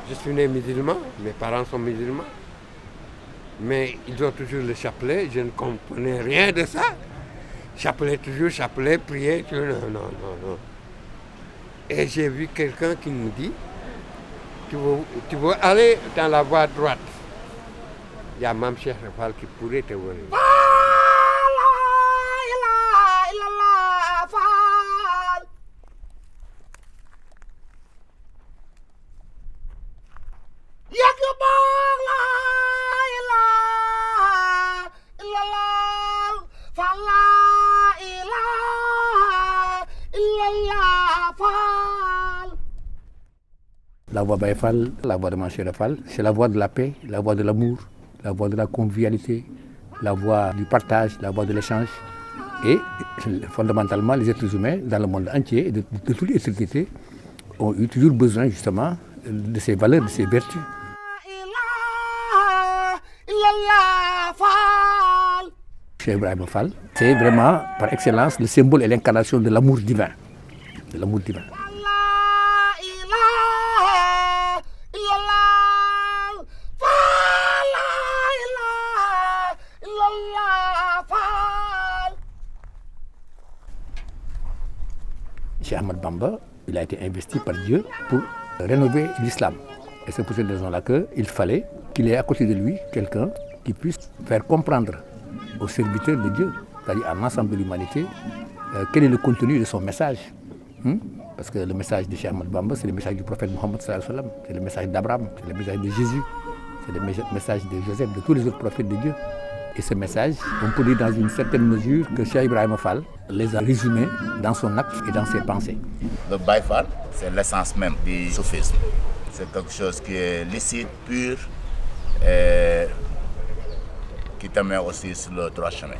Je suis né musulman, mes parents sont musulmans. Mais ils ont toujours le chapelet, je ne comprenais rien de ça. Chapelet, toujours chapelet, prier, non. Et j'ai vu quelqu'un qui nous dit, tu veux aller dans la voie droite. Il y a Mame Cheikh Fall qui pourrait te voir. La voix Baye Fall, la voix de Mame Cheikh Fall, c'est la voix de la paix, la voix de l'amour, la voix de la convivialité, la voix du partage, la voix de l'échange. Et fondamentalement, les êtres humains dans le monde entier, de toute les sociétés, ont eu toujours besoin justement de ces valeurs, de ces vertus. Cheikh Ibrahima Fall, c'est vraiment par excellence le symbole et l'incarnation de l'amour divin. De l'amour divin. Cheikh Ahmad Bamba, il a été investi par Dieu pour rénover l'islam. Et c'est pour cette raison-là qu'il fallait qu'il ait à côté de lui quelqu'un qui puisse faire comprendre aux serviteurs de Dieu, c'est-à-dire à l'ensemble de l'humanité, quel est le contenu de son message. Parce que le message de Cheikh Ahmad Bamba, c'est le message du prophète Mohammed sallallahu alayhi wa sallam, c'est le message d'Abraham, c'est le message de Jésus, c'est le message de Joseph, de tous les autres prophètes de Dieu. Et ce message, on peut dire dans une certaine mesure que Cheikh Ibrahima Fall les a résumés dans son acte et dans ses pensées. Le Baye Fall, c'est l'essence même du soufisme. C'est quelque chose qui est licite, pur, et qui te met aussi sur le droit chemin.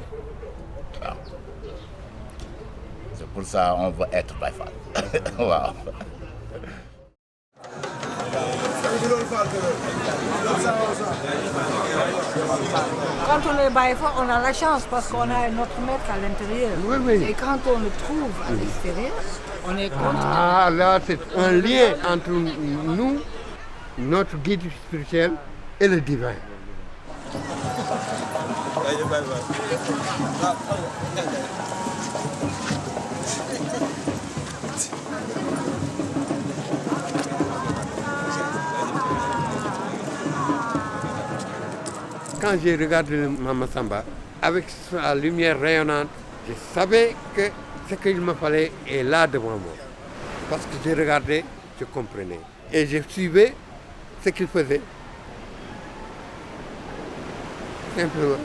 Wow. C'est pour ça qu'on veut être Baye Fall. Wow. Quand on est Baye Fall, on a la chance parce qu'on a notre maître à l'intérieur. Oui, oui. Et quand on le trouve à l'extérieur, on est content. Ah, là, c'est un lien entre nous, notre guide spirituel et le divin. Quand j'ai regardé Mama Samba, avec sa lumière rayonnante, je savais que ce qu'il me fallait est là devant moi. Parce que j'ai regardé, je comprenais. Et je suivais ce qu'il faisait. Simplement.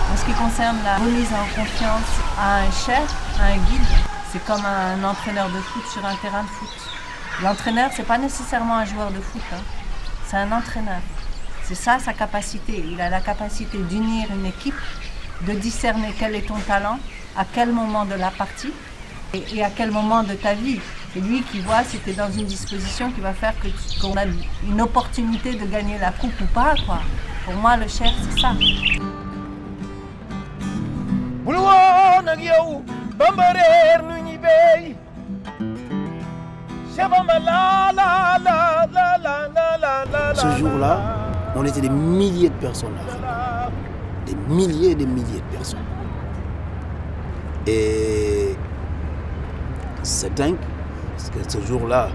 En ce qui concerne la remise en confiance à un chef, à un guide, c'est comme un entraîneur de foot sur un terrain de foot. L'entraîneur, c'est pas nécessairement un joueur de foot, c'est un entraîneur. C'est ça sa capacité. Il a la capacité d'unir une équipe, de discerner quel est ton talent, à quel moment de la partie et à quel moment de ta vie. C'est lui qui voit si tu es dans une disposition qui va faire qu'on a une opportunité de gagner la coupe ou pas, quoi. Pour moi, le chef, c'est ça. Ce jour-là, on était des milliers de personnes là. Des milliers et des milliers de personnes. Et c'est dingue, parce que ce jour-là,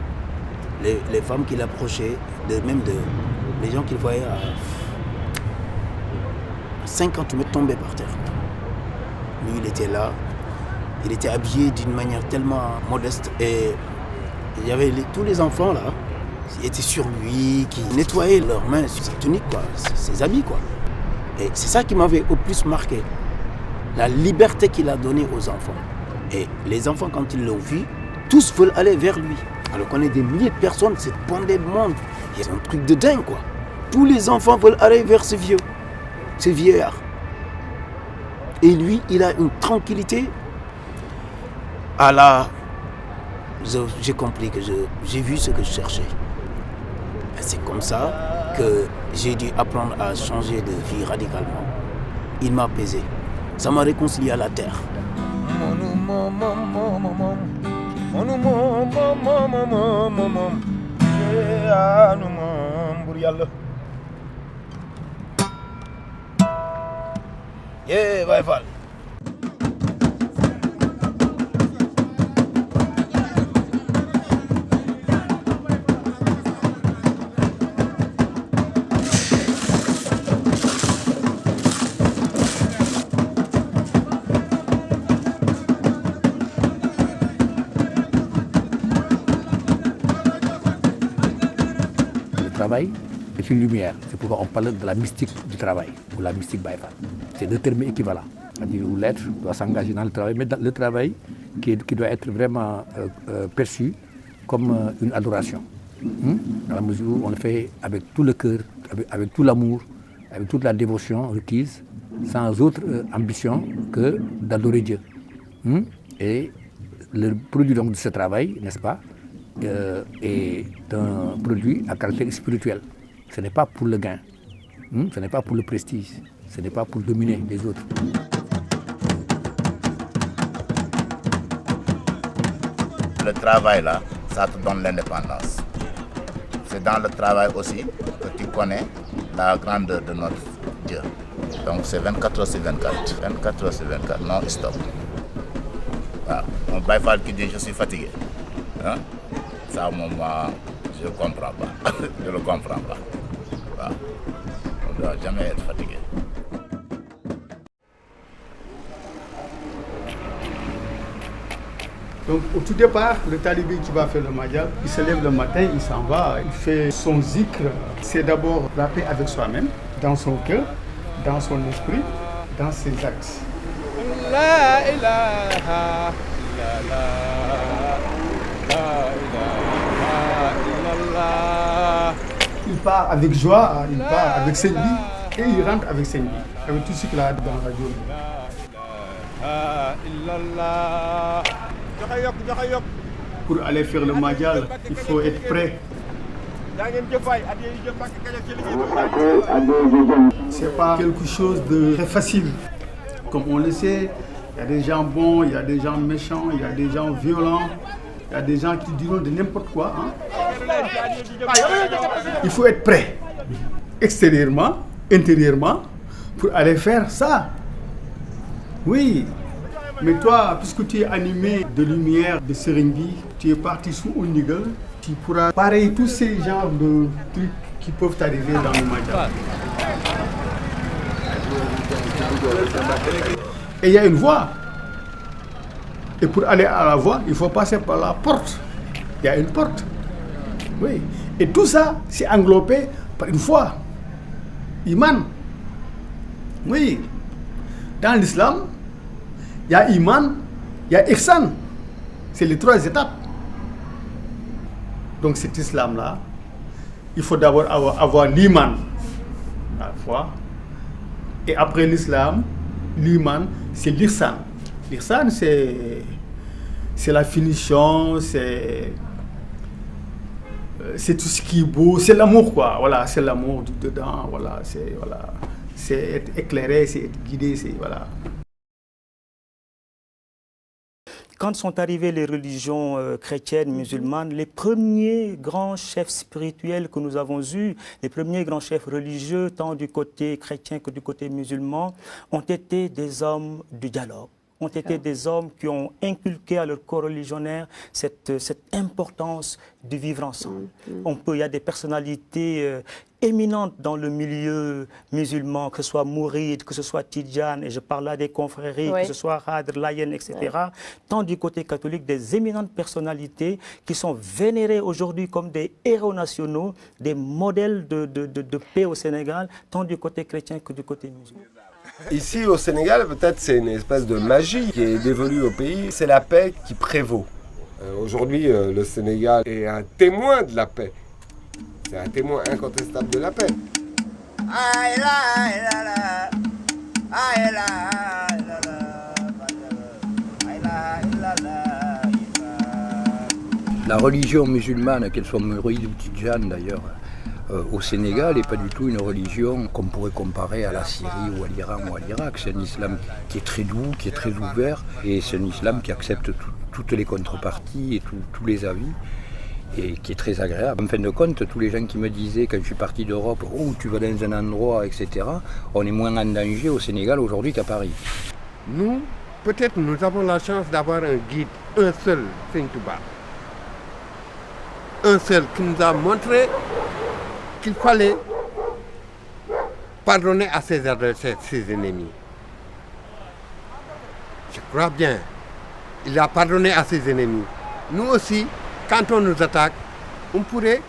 les femmes qui l'approchaient, les gens qu'il voyaient à 50 mètres tombaient par terre. Lui, il était là, il était habillé d'une manière tellement modeste. Et il y avait tous les enfants là, qui étaient sur lui, qui nettoyaient leurs mains sur sa tunique, quoi, ses habits, quoi. Et c'est ça qui m'avait au plus marqué. La liberté qu'il a donnée aux enfants. Et les enfants, quand ils l'ont vu, tous veulent aller vers lui. Alors qu'on est des milliers de personnes, cette bondée de monde. Il y a un truc de dingue, quoi. Tous les enfants veulent aller vers ce vieux, ce vieillard. Et lui, il a une tranquillité. Ah là, j'ai compris que j'ai vu ce que je cherchais. Et c'est comme ça que j'ai dû apprendre à changer de vie radicalement. Il m'a apaisé. Ça m'a réconcilié à la terre. Yeah, Baye Fall. Le travail est une lumière. C'est pourquoi on parle de la mystique du travail, ou la mystique Baye Fall. C'est deux termes équivalents. C'est-à-dire où l'être doit s'engager dans le travail, mais dans le travail qui doit être vraiment perçu comme une adoration. Dans la mesure où on le fait avec tout le cœur, avec tout l'amour, avec toute la dévotion requise, sans autre ambition que d'adorer Dieu. Et le produit donc de ce travail, n'est-ce pas, est un produit à caractère spirituel. Ce n'est pas pour le gain, ce n'est pas pour le prestige, ce n'est pas pour dominer les autres. Le travail là, ça te donne l'indépendance. C'est dans le travail aussi que tu connais la grandeur de notre Dieu. Donc c'est 24 heures sur 24. 24 heures sur 24, non stop. Voilà. Un Baye Fall qui dit je suis fatigué. Hein? Ça, moi, je ne comprends pas. Je ne le comprends pas. Voilà. On ne doit jamais être fatigué. Donc au tout départ, le talibé qui va faire le Madjal, il se lève le matin, il s'en va, il fait son zikr. C'est d'abord la paix avec soi-même, dans son cœur, dans son esprit, dans ses actes. La ilaha illallah, la ilaha illallah. Il part avec joie, il part avec Saint Louis et il rentre avec Saint Louis, avec tout ce qu'il a dans la radio. La ilaha illallah. Pour aller faire le Madjal, il faut être prêt. C'est pas quelque chose de très facile. Comme on le sait, il y a des gens bons, il y a des gens méchants, il y a des gens violents, il y a des gens qui diront de n'importe quoi. Il faut être prêt, extérieurement, intérieurement, pour aller faire ça. Oui. Mais toi, puisque tu es animé de lumière, de sérénité, tu es parti sous Ounigal, tu pourras pareil tous ces genres de trucs qui peuvent t'arriver dans le Madjal. Et il y a une voie. Et pour aller à la voie, il faut passer par la porte. Il y a une porte. Oui. Et tout ça, c'est englobé par une foi. Iman. Oui. Dans l'islam, il y a Iman, il y a Ihsan. C'est les trois étapes. Donc cet islam-là, il faut d'abord avoir l'Iman, la foi. Et après l'islam, l'Iman, c'est l'Ihsan. L'Ihsan, c'est la finition, c'est tout ce qui est beau, c'est l'amour, quoi. Voilà, c'est l'amour dedans, voilà, c'est être éclairé, c'est être guidé, c'est voilà. Quand sont arrivées les religions chrétiennes, musulmanes, les premiers grands chefs spirituels que nous avons eus, les premiers grands chefs religieux, tant du côté chrétien que du côté musulman, ont été des hommes du dialogue, ont été des hommes qui ont inculqué à leurs coreligionnaires cette importance de vivre ensemble. Il y a des personnalités éminentes dans le milieu musulman, que ce soit Mouride, que ce soit Tidjane, et je parle là des confréries, que ce soit Khadr, Layen, etc. Tant du côté catholique, des éminentes personnalités qui sont vénérées aujourd'hui comme des héros nationaux, des modèles de paix au Sénégal, tant du côté chrétien que du côté musulman. Ici au Sénégal, peut-être c'est une espèce de magie qui est dévolue au pays, c'est la paix qui prévaut. Aujourd'hui, le Sénégal est un témoin de la paix. C'est un témoin incontestable de la paix. La religion musulmane, qu'elle soit mouride ou tidjane d'ailleurs, au Sénégal n'est pas du tout une religion qu'on pourrait comparer à la Syrie ou à l'Iran ou à l'Irak. C'est un islam qui est très doux, qui est très ouvert, et c'est un islam qui accepte toutes les contreparties et tous les avis, et qui est très agréable. En fin de compte, tous les gens qui me disaient quand je suis parti d'Europe, « Oh, tu vas dans un endroit, etc. », on est moins en danger au Sénégal aujourd'hui qu'à Paris. Nous, peut-être nous avons la chance d'avoir un guide, un seul, Seigne Touba. Un seul qui nous a montré qu'il fallait pardonner à ses adversaires, ses ennemis. Je crois bien. Il a pardonné à ses ennemis. Nous aussi, quand on nous attaque, on pourrait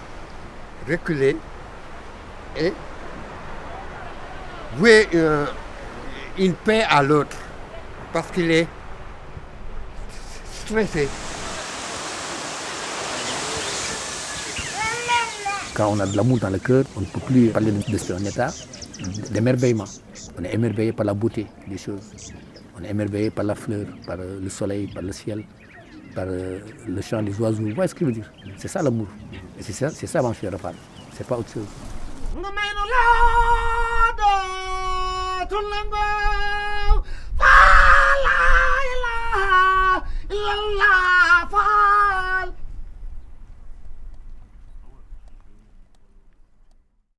reculer et vouer une paix à l'autre parce qu'il est stressé. Quand on a de l'amour dans le cœur, on ne peut plus parler de son état d'émerveillement. On est émerveillé par la beauté des choses. On est émerveillé par la fleur, par le soleil, par le ciel, par le chant des oiseaux. Vous voyez ce que je veux dire? C'est ça l'amour. Et c'est ça mon cher Rafal. C'est pas autre chose. La